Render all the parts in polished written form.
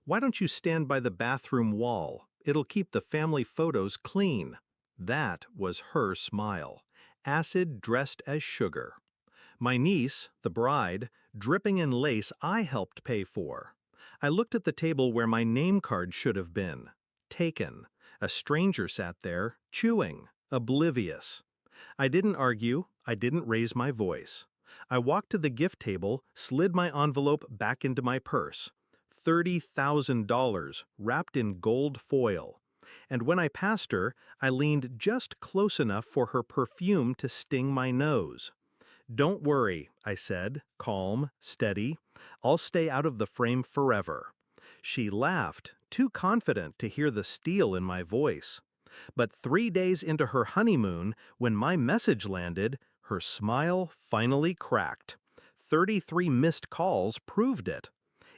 Why don't you stand by the bathroom wall? It'll keep the family photos clean. That was her smile, acid dressed as sugar. My niece, the bride, dripping in lace I helped pay for. I looked at the table where my name card should have been. Taken. A stranger sat there, chewing, oblivious. I didn't argue, I didn't raise my voice. I walked to the gift table, slid my envelope back into my purse. $30,000 wrapped in gold foil. And when I passed her, I leaned just close enough for her perfume to sting my nose. "Don't worry," I said, calm, steady. "I'll stay out of the frame forever." She laughed, too confident to hear the steel in my voice. But 3 days into her honeymoon, when my message landed, her smile finally cracked. 33 missed calls proved it.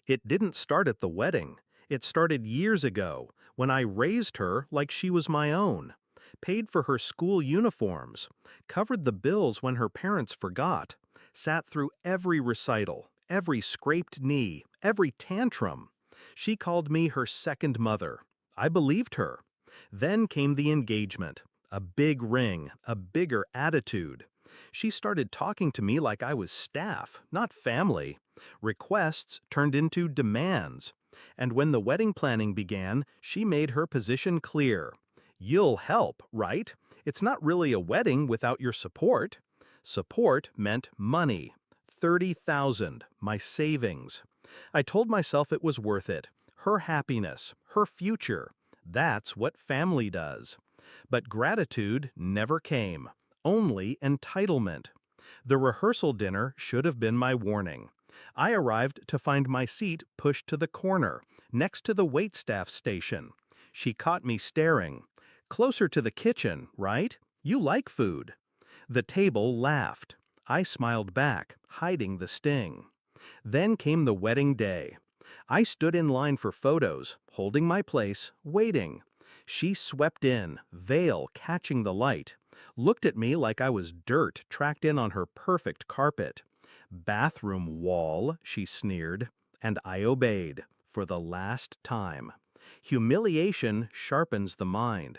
It didn't start at the wedding. It started years ago, when I raised her like she was my own, paid for her school uniforms, covered the bills when her parents forgot, sat through every recital, every scraped knee, every tantrum. She called me her second mother. I believed her. Then came the engagement, a big ring, a bigger attitude. She started talking to me like I was staff, not family. Requests turned into demands. And when the wedding planning began, she made her position clear. "You'll help, right? It's not really a wedding without your support." Support meant money. 30,000, my savings. I told myself it was worth it. Her happiness, her future. That's what family does. But gratitude never came. Only entitlement. The rehearsal dinner should have been my warning. I arrived to find my seat pushed to the corner, next to the waitstaff station. She caught me staring. "Closer to the kitchen, right? You like food." The table laughed. I smiled back, hiding the sting. Then came the wedding day. I stood in line for photos, holding my place, waiting. She swept in, veil catching the light, looked at me like I was dirt tracked in on her perfect carpet. "Bathroom wall," she sneered, and I obeyed, for the last time. Humiliation sharpens the mind.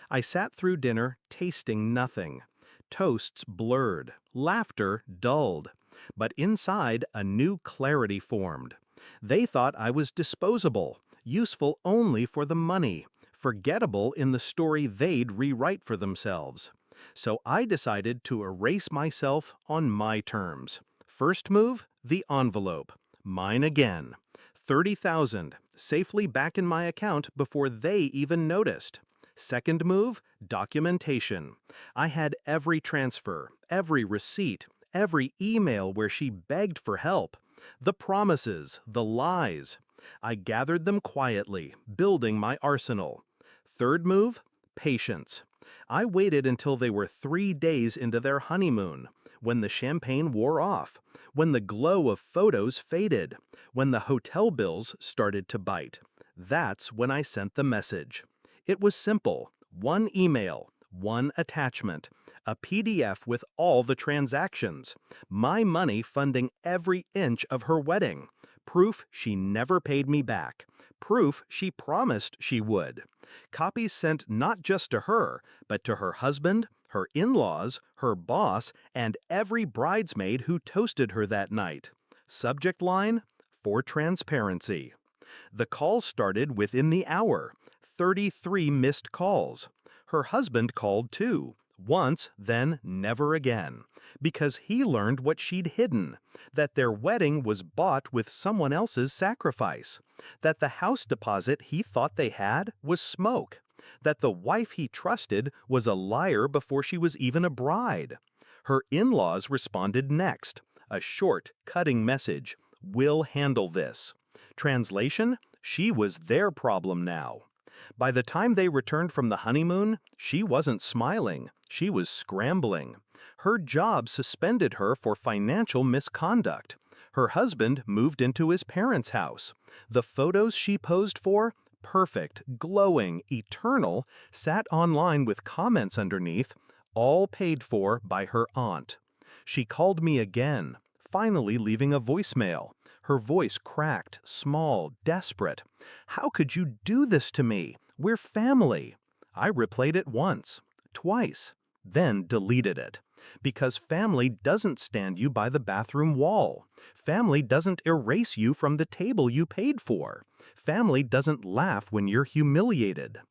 I sat through dinner, tasting nothing. Toasts blurred, laughter dulled. But inside, a new clarity formed. They thought I was disposable, useful only for the money, forgettable in the story they'd rewrite for themselves. So I decided to erase myself on my terms. First move, the envelope. Mine again. 30,000, safely back in my account before they even noticed. Second move, documentation. I had every transfer, every receipt, every email where she begged for help. The promises, the lies. I gathered them quietly, building my arsenal. Third move, patience. I waited until they were 3 days into their honeymoon, when the champagne wore off, when the glow of photos faded, when the hotel bills started to bite. That's when I sent the message. It was simple. One email, one attachment, a PDF with all the transactions, my money funding every inch of her wedding, proof she never paid me back, proof she promised she would. Copies sent not just to her, but to her husband, her in-laws, her boss, and every bridesmaid who toasted her that night. Subject line, "For transparency." The calls started within the hour. 33 missed calls. Her husband called too. Once, then never again. Because he learned what she'd hidden. That their wedding was bought with someone else's sacrifice. That the house deposit he thought they had was smoke. That the wife he trusted was a liar before she was even a bride. Her in-laws responded next. A short, cutting message. "We'll handle this." Translation? She was their problem now. By the time they returned from the honeymoon, she wasn't smiling. She was scrambling. Her job suspended her for financial misconduct. Her husband moved into his parents' house. The photos she posed for, perfect, glowing, eternal, sat online with comments underneath, all paid for by her aunt. She called me again, finally leaving a voicemail. Her voice cracked, small, desperate. "How could you do this to me? We're family." I replayed it once, twice, then deleted it. Because family doesn't stand you by the bathroom wall. Family doesn't erase you from the table you paid for. Family doesn't laugh when you're humiliated.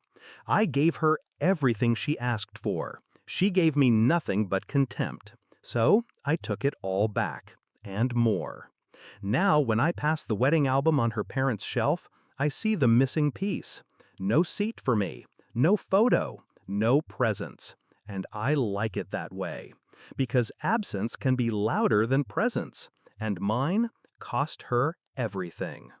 I gave her everything she asked for. She gave me nothing but contempt. So I took it all back, and more. Now, when I pass the wedding album on her parents' shelf, I see the missing piece. No seat for me, no photo, no presence. And I like it that way. Because absence can be louder than presence. And mine cost her everything.